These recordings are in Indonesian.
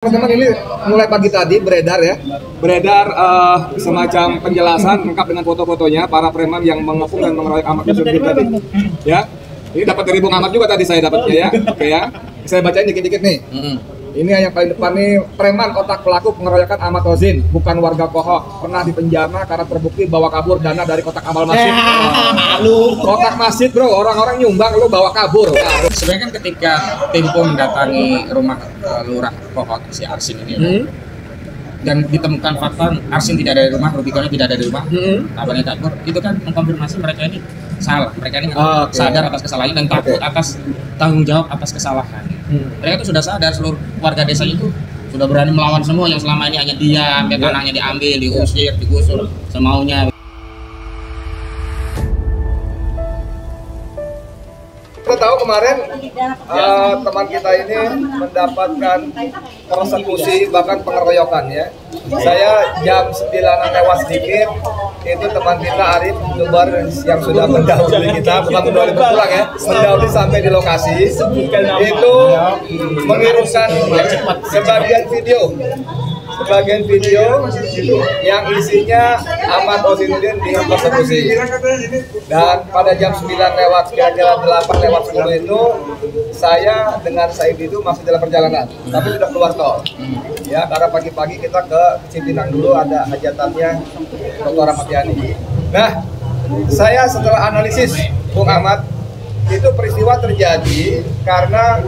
Teman-teman, ini mulai pagi tadi beredar semacam penjelasan lengkap dengan foto-fotonya para preman yang mengepung dan mengeroyok Ahmad Yusudin tadi. Ya, ini dapat dari Bung Ahmad juga tadi saya dapatnya ya. Oke ya, saya bacain dikit-dikit nih. Ini yang paling depan nih, preman otak pelaku pengeroyokan Ahmad Yusudin, bukan warga Kohok, pernah dipenjara karena terbukti bawa kabur dana dari kotak amal masjid. Malu. Kotak masjid bro, orang-orang nyumbang, lu bawa kabur. Sebenarnya kan ketika Tempo mendatangi rumah lurah Kohok si Arsin ini, dan ditemukan fakta Arsin tidak ada di rumah, Rubiconnya tidak ada di rumah, kabarnya kabur, itu kan mengkonfirmasi mereka ini salah, mereka ini sadar atas kesalahannya dan takut atas tanggung jawab atas kesalahan. Mereka itu sudah sadar, seluruh warga desa itu sudah berani melawan semua yang selama ini hanya diam, tanahnya diambil, diusir, digusur semaunya. Kita tahu kemarin teman kita ini mendapatkan persekusi bahkan pengeroyokan ya. Saya jam 9 lewat sedikit itu teman kita Arif YouTuber yang sudah mendahului kita, bukan mendahului berpulang ya, mendahului sampai di lokasi itu mengirimkan sebagian video yang isinya Ahmad Yusudin dipersekusi. Dan pada jam 9 lewat kira-kira 8 lewat 10 itu saya dengan Said itu masih dalam perjalanan, tapi sudah keluar tol. Ya, karena pagi-pagi kita ke Cipinang dulu ada hajatannya Dr. Ahmad Yani. Nah, saya setelah analisis Bung Ahmad, itu peristiwa terjadi karena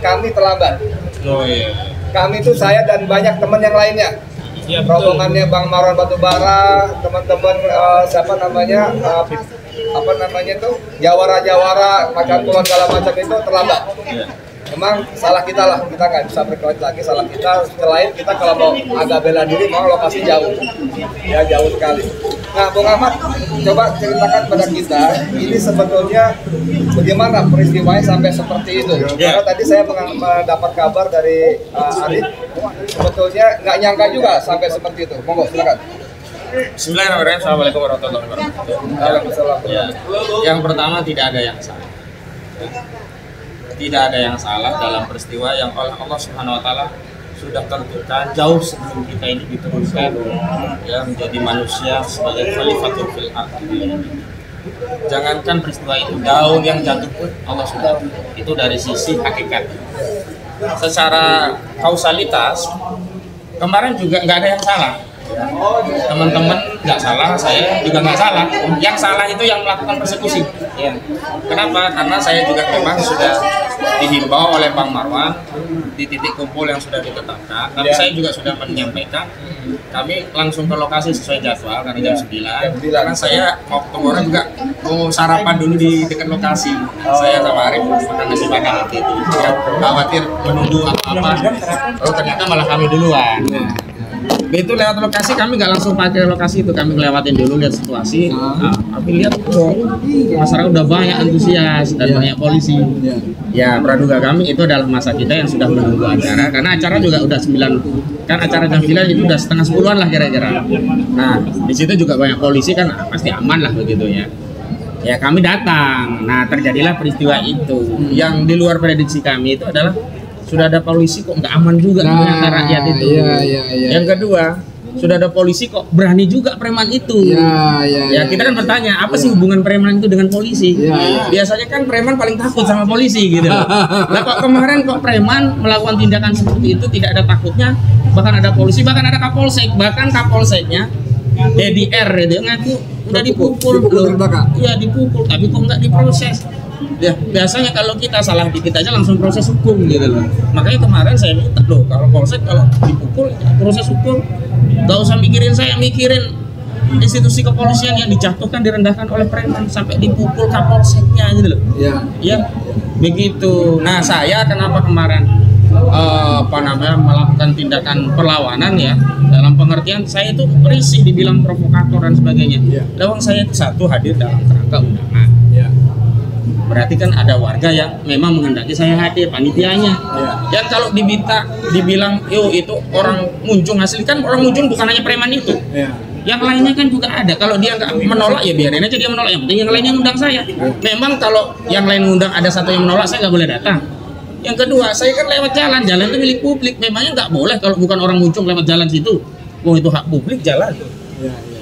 kami terlambat. Oh iya. Kami itu saya dan banyak teman yang lainnya. Ya, rombongannya Bang Marwan Batubara, teman-teman siapa namanya tuh jawara macam kulon segala macam itu terlambat. Memang salah kita lah, kita nggak bisa berkelit lagi, salah kita. Selain kita kalau mau agak bela diri, mau lokasi jauh, ya jauh sekali. Nah, Bung Ahmad, coba ceritakan pada kita, ini sebetulnya bagaimana peristiwanya sampai seperti itu. Karena tadi saya mendapat kabar dari Arif, sebetulnya nggak nyangka juga sampai seperti itu. Monggo, silakan. Bismillahirrahmanirrahim. Assalamualaikum warahmatullahi wabarakatuh. Ya. Yang pertama, tidak ada yang salah. Tidak ada yang salah dalam peristiwa yang oleh Allah Subhanahu Wa Taala sudah tentukan jauh sebelum kita ini diturunkan ya menjadi manusia sebagai khalifatul fil ardh. Jangankan peristiwa itu, daun yang jatuh pun Allah sudah, itu dari sisi hakikat. Secara kausalitas kemarin juga nggak ada yang salah. Teman-teman nggak salah, saya juga nggak salah. Yang salah itu yang melakukan persekusi. Ya. Kenapa? Karena saya juga memang sudah dihimbau oleh Bang Marwan di titik kumpul yang sudah ditetapkan. Tapi saya juga sudah menyampaikan kami langsung ke lokasi sesuai jadwal karena jam 9. Karena saya mau ketemu orang juga mau sarapan dulu di dekat lokasi. Saya sama Arif makan nasi padang itu. Khawatir menunggu apa-apa. Oh ternyata malah kami duluan. Begitu lewat lokasi, kami nggak langsung pakai lokasi itu, kami ngelewatin dulu lihat situasi. Tapi lihat masyarakat udah banyak antusias dan banyak polisi. Ya praduga kami itu adalah masa kita yang sudah menunggu acara, karena acara juga udah 9, kan acara jam 9 itu udah setengah 10-an lah kira-kira. Nah di situ juga banyak polisi kan, pasti aman lah begitu ya. Ya kami datang, nah terjadilah peristiwa itu. Yang di luar prediksi kami itu adalah sudah ada polisi kok nggak aman juga ternyata rakyat itu. Yang kedua, sudah ada polisi kok berani juga preman itu. Ya kita kan bertanya, apa sih hubungan preman itu dengan polisi? Biasanya kan preman paling takut sama polisi gitu. Nah kok kemarin kok preman melakukan tindakan seperti itu tidak ada takutnya, bahkan ada polisi, bahkan ada kapolsek, bahkan kapolseknya Dedi R itu ngaku udah dipukul loh. Iya dipukul, tapi kok nggak diproses. Ya, biasanya kalau kita salah dikit aja langsung proses hukum gitu loh. Makanya kemarin saya minta loh, kalau polsek kalau dipukul ya proses hukum, gak usah mikirin saya, mikirin institusi kepolisian yang dijatuhkan, direndahkan oleh preman sampai dipukul kapolseknya gitu loh. Ya begitu. Nah saya kenapa kemarin melakukan tindakan perlawanan ya, dalam pengertian saya itu risih dibilang provokator dan sebagainya. Lawang saya itu satu hadir dalam kerangka undangan. Berarti kan ada warga yang memang menghendaki saya hadir, panitianya. Dan kalau dibilang, yo itu orang Munjung, asli kan orang Munjung bukan hanya preman itu. Yang lainnya kan juga ada. Kalau dia nggak menolak ya biarin aja dia menolak. Yang penting yang lainnya ngundang saya. Memang kalau yang lain ngundang ada satu yang menolak, saya nggak boleh datang. Yang kedua, saya kan lewat jalan itu milik publik, memangnya nggak boleh kalau bukan orang Muncung lewat jalan situ. Oh itu hak publik jalan.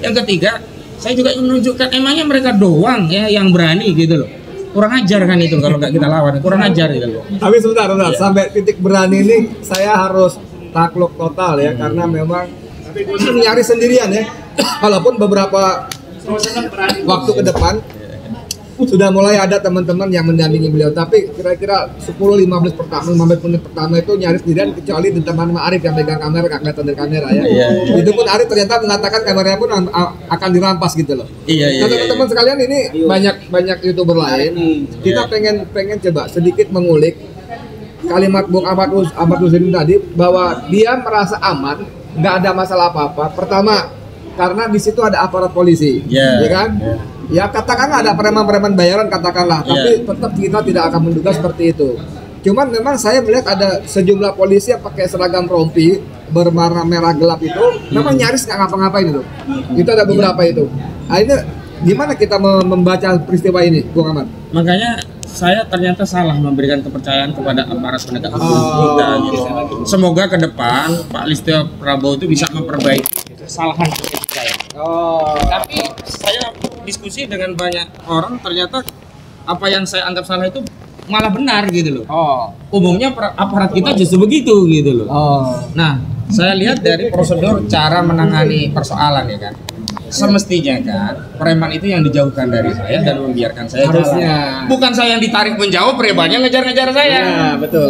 Yang ketiga, saya juga ingin menunjukkan emangnya mereka doang ya yang berani gitu loh. Kurang ajar kan itu kalau nggak kita lawan, kurang ajar gitu loh. Tapi sebentar, sampai titik berani ini saya harus takluk total ya, karena memang nyari sendirian ya. Walaupun beberapa waktu ke depan sudah mulai ada teman-teman yang mendampingi beliau, tapi kira-kira 10-15 menit pertama itu nyaris sendirian, kecuali di teman Arif yang pegang kamera, nggak kelihatan dari kamera ya. Itu pun Arif ternyata mengatakan kameranya pun akan dirampas gitu loh. Nah, teman-teman sekalian, ini banyak YouTuber lain. Kita pengen coba sedikit mengulik kalimat Bung Ahmad Husaini tadi, bahwa dia merasa aman, nggak ada masalah apa-apa. Pertama, karena di situ ada aparat polisi, ya kan? Ya katakanlah ada preman-preman bayaran katakanlah, tapi tetap kita tidak akan menduga seperti itu. Cuman memang saya melihat ada sejumlah polisi yang pakai seragam rompi berwarna merah gelap itu, memang nyaris nggak ngapa-ngapain itu. Itu ada beberapa itu. Nah, ini gimana kita membaca peristiwa ini, Bung Ahmad? Makanya saya ternyata salah memberikan kepercayaan kepada aparat penegak hukum kita gitu. Semoga ke depan Pak Listio Prabowo itu bisa memperbaiki kesalahan saya. Tapi saya diskusi dengan banyak orang, ternyata apa yang saya anggap salah itu malah benar gitu loh. Umumnya aparat kita justru begitu gitu loh. Nah, saya lihat dari prosedur cara menangani persoalan ya kan. Semestinya kan preman itu yang dijauhkan dari saya dan membiarkan saya harusnya jalan. Bukan saya yang ditarik menjauh, premannya ngejar-ngejar saya. Ya, betul.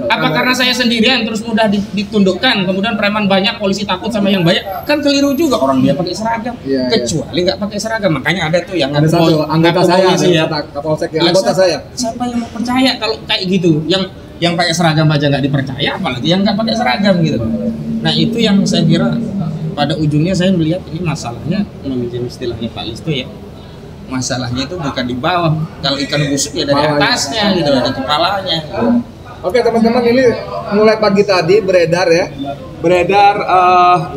Apa karena saya sendirian terus mudah ditundukkan, kemudian preman banyak, polisi takut sama yang banyak? Kan keliru juga, orang dia pakai seragam. Kecuali nggak pakai seragam, makanya ada tuh yang ada satu anggota saya, Kapolsek anggota saya. Siapa yang mau percaya kalau kayak gitu? Yang pakai seragam aja nggak dipercaya, apalagi yang nggak pakai seragam gitu. Nah itu yang saya kira pada ujungnya saya melihat ini masalahnya, meminjam istilahnya Pak Listo ya, masalahnya itu bukan di bawah, kalau ikan busuk ya dari atasnya gitu, ada kepalanya. Oke teman-teman, ini mulai pagi tadi beredar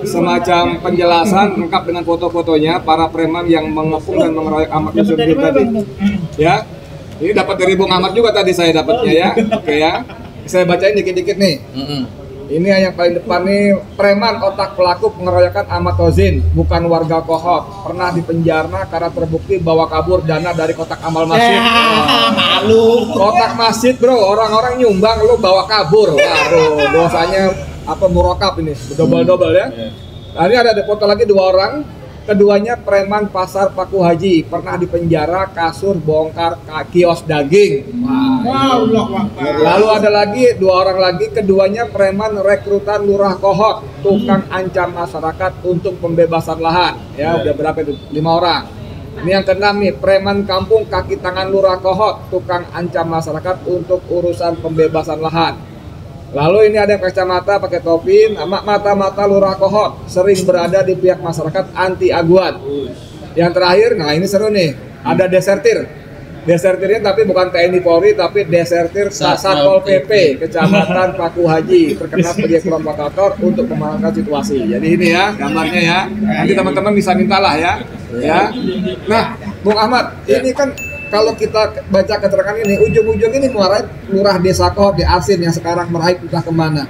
semacam penjelasan lengkap dengan foto-fotonya para preman yang mengepung dan mengeroyok Ahmad Husaini tadi ya. Ini dapat dari Bung Ahmad juga tadi saya dapatnya ya. Oke ya, saya bacain dikit-dikit nih. Ini yang paling depan nih, preman otak pelaku pengeroyokan Ahmad Husaini, bukan warga Kohot, pernah dipenjara karena terbukti bawa kabur dana dari kotak amal masjid. Malu. Kotak masjid bro, orang-orang nyumbang, lu bawa kabur. Waduh, dosanya apa murokap ini, double ya. Nah, ini ada foto lagi 2 orang. Keduanya preman pasar Paku Haji, pernah dipenjara kasur bongkar kios daging. Lalu ada lagi 2 orang lagi, keduanya preman rekrutan lurah Kohot, tukang ancam masyarakat untuk pembebasan lahan. Ya udah berapa itu? 5 orang. Ini yang keenam nih, preman kampung kaki tangan lurah Kohot, tukang ancam masyarakat untuk urusan pembebasan lahan. Lalu ini ada yang kacamata pakai topi, mata-mata lurah Kohot, sering berada di pihak masyarakat anti aguan. Yang terakhir, nah ini seru nih, ada desertirnya tapi bukan TNI Polri, tapi desertir Satpol PP Kecamatan Paku Haji, terkenal sebagai provokator untuk memenangkan situasi. Jadi ini ya gambarnya ya, nanti teman-teman bisa mintalah ya. Nah Bung Ahmad, ini kan kalau kita baca keterangan ini, ujung-ujung ini meraih lurah desa Kohot di Arsin yang sekarang meraih entah kemana.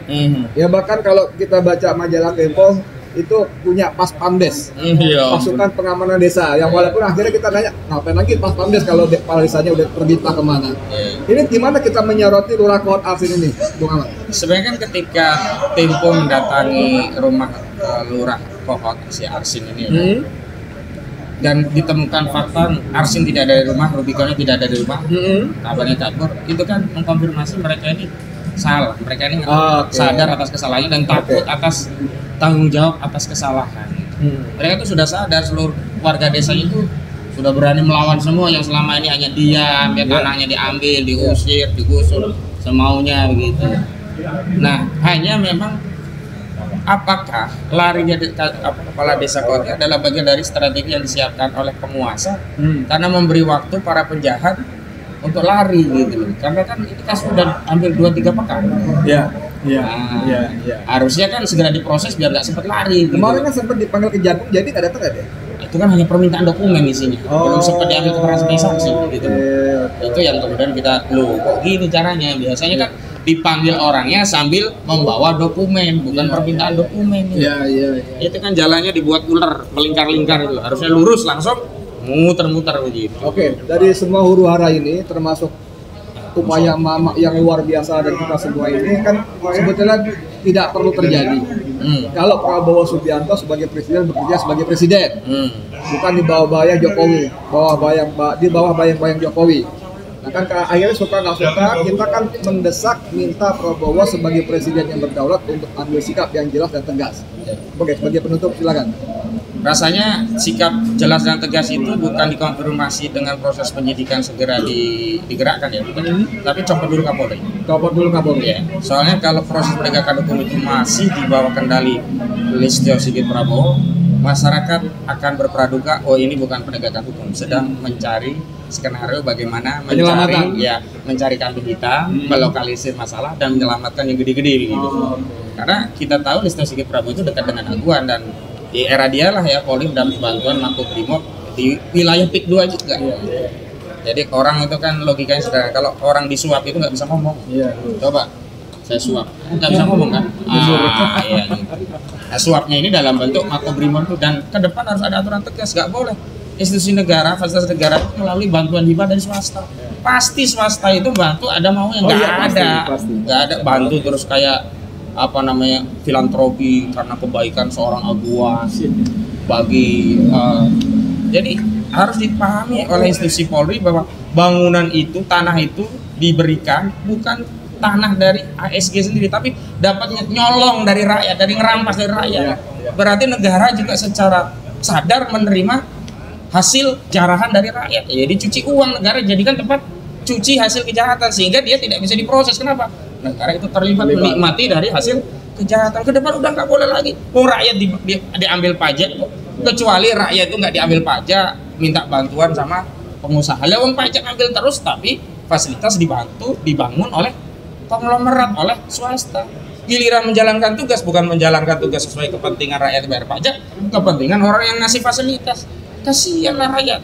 Ya bahkan kalau kita baca majalah Tempo itu punya pas pamdes, pasukan pengamanan desa. Yang walaupun akhirnya kita nanya, ngapain lagi pas pamdes kalau kepala desanya udah pergi entah kemana. Ini gimana kita menyoroti lurah Kohot Arsin ini, Bung Ahmad? Sebenarnya kan ketika Tempo mendatangi rumah lurah Kohot si Arsin ini, dan ditemukan fakta Arsin tidak ada di rumah, Rubiconnya tidak ada di rumah, kabarnya kabur, itu kan mengkonfirmasi mereka ini salah, mereka ini sadar atas kesalahannya dan takut atas tanggung jawab atas kesalahan. Mereka itu sudah sadar, seluruh warga desa itu sudah berani melawan semua yang selama ini hanya diam, ya tanahnya diambil, diusir, digusur semaunya begitu. Nah, hanya memang apakah larinya kepala desa Kohot adalah bagian dari strategi yang disiapkan oleh penguasa karena memberi waktu para penjahat untuk lari gitu, karena kan ini kasus sudah hampir 2-3 pekan. Harusnya kan segera diproses biar nggak sempat lari gitu. Kemarin kan sempat dipanggil ke Jagung, jadi nggak datang ya? Itu kan hanya permintaan dokumen isinya, belum sempat diambil keterangan sebagai saksi gitu. Itu yang kemudian kita, loh kok gini caranya. Biasanya kan dipanggil orangnya sambil membawa dokumen, bukan permintaan dokumen. Iya. Itu kan jalannya dibuat ular, melingkar-lingkar itu. Harusnya lurus langsung muter-muter begitu. Oke, dari semua huru hara ini termasuk upaya mama yang luar biasa dari kita semua ini kan sebetulnya tidak perlu terjadi. Kalau Prabowo Subianto sebagai presiden bekerja sebagai presiden, bukan di bawah bayang Jokowi, di bawah bayang-bayang Jokowi. Nah kan akhirnya suka nggak suka kita kan mendesak minta Prabowo sebagai presiden yang berdaulat untuk ambil sikap yang jelas dan tegas. Oke, sebagai penutup silakan. Rasanya sikap jelas dan tegas itu bukan dikonfirmasi dengan proses penyidikan segera digerakkan ya, tapi copot dulu Kapolri. Ya. Soalnya kalau proses penegakan hukum itu masih di bawah kendali Listio Sigit Prabowo, masyarakat akan berpraduga, oh ini bukan penegakan hukum, sedang mencari skenario bagaimana mencari kambing hitam, melokalisir masalah dan menyelamatkan yang gede-gede gitu. Karena kita tahu Listio Sigit Prabowo itu dekat dengan Aguan dan di era dia lah ya Polri mendapat bantuan Makobrimob di wilayah PIK 2 juga. Jadi orang itu kan logikanya sederhana, kalau orang disuap itu nggak bisa ngomong. Coba saya suap, nggak bisa ngomong kan? Iya gitu. Nah, suapnya ini dalam bentuk Makobrimob itu, dan ke depan harus ada aturan tegas, nggak boleh institusi negara, fasilitas negara itu melalui bantuan hibah dari swasta. Pasti swasta itu bantu, ada mau yang nggak ada bantu terus kayak filantropi karena kebaikan seorang Aguan bagi jadi harus dipahami oleh institusi Polri bahwa bangunan itu, tanah itu diberikan bukan tanah dari ASG sendiri, tapi dapat nyolong dari rakyat, dari ngerampas dari rakyat. Berarti negara juga secara sadar menerima hasil jarahan dari rakyat. Jadi cuci uang negara jadikan tempat cuci hasil kejahatan sehingga dia tidak bisa diproses. Kenapa? Negara itu terlibat menikmati dari hasil kejahatan. Ke depan udah nggak boleh lagi. Rakyat diambil pajak, kecuali rakyat itu nggak diambil pajak, minta bantuan sama pengusaha. Lewat pajak ambil terus, tapi fasilitas dibangun oleh konglomerat, oleh swasta. Giliran menjalankan tugas, bukan menjalankan tugas sesuai kepentingan rakyat bayar pajak, kepentingan orang yang ngasih fasilitas. Kasihanlah rakyat.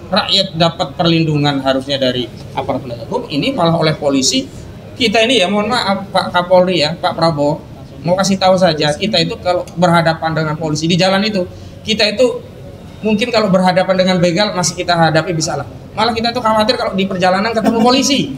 Rakyat dapat perlindungan harusnya dari aparat penegak hukum, ini malah oleh polisi. Kita ini ya, mohon maaf Pak Kapolri ya, Pak Prabowo, mau kasih tahu saja, kita itu kalau berhadapan dengan polisi di jalan itu, kita itu mungkin kalau berhadapan dengan begal masih kita hadapi bisa lah. Malah kita tuh khawatir kalau di perjalanan ketemu polisi.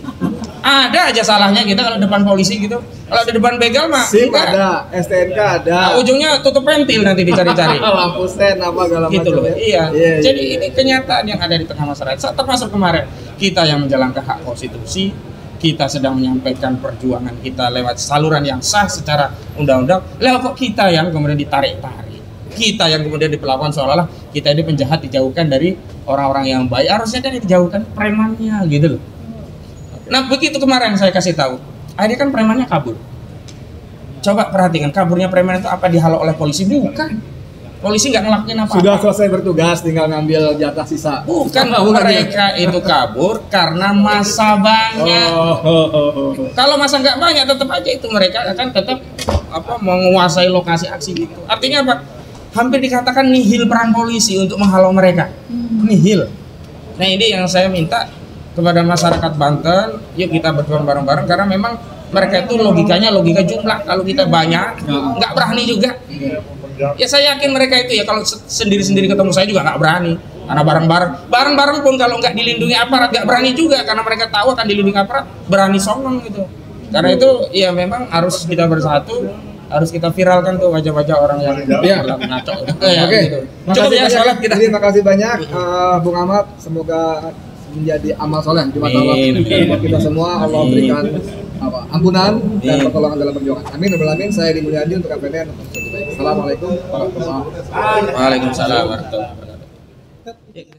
Ada aja salahnya kita kalau depan polisi gitu. Kalau di depan begal mah SIM ada, STNK ada. Nah, ujungnya tutup pentil nanti dicari-cari. Lampu stand apa segala gitu macam. Loh. Iya. Jadi ini kenyataan yang ada di tengah masyarakat. Termasuk kemarin kita yang menjalankan hak konstitusi, kita sedang menyampaikan perjuangan kita lewat saluran yang sah secara undang-undang. Lah kok kita yang kemudian ditarik-tarik, kita yang kemudian diperlakukan seolah-olah kita ini penjahat, dijauhkan dari orang-orang yang baik. Harusnya kan dijauhkan premannya gitu loh. Nah begitu kemarin saya kasih tahu, akhirnya kan premannya kabur. Coba perhatikan, kaburnya preman itu apa, dihalau oleh polisi? Bukan. Polisi nggak ngelakuin apa-apa. Sudah selesai bertugas, tinggal ngambil jatah sisa. Bukan, mereka itu kabur karena masa banyak. Kalau masa nggak banyak, tetap aja itu mereka akan tetap menguasai lokasi aksi gitu. Artinya apa? Hampir dikatakan nihil peran polisi untuk menghalau mereka. Nihil. Nah ini yang saya minta kepada masyarakat Banten, yuk kita berjuang bareng-bareng, karena memang mereka itu logikanya logika jumlah. Kalau kita banyak, nggak berani juga. Ya saya yakin mereka itu ya kalau sendiri-sendiri ketemu saya juga nggak berani. Karena bareng-bareng pun kalau nggak dilindungi aparat nggak berani juga, karena mereka tahu akan dilindungi aparat, berani songong gitu. Karena itu ya memang harus kita bersatu, harus kita viralkan tuh wajah-wajah orang yang ngaco. Oke. Gitu. Cukup ya soalnya kita. Terima kasih banyak Bung Ahmad, semoga menjadi amal soleh di mata Allah. Kita semua Allah berikan ampunan dan pertolongan dalam perjuangan. Amin. Amin. Saya Edi Mulyadi untuk KPN. Assalamualaikum warahmatullahi wabarakatuh. Waalaikumsalam warahmatullahi wabarakatuh.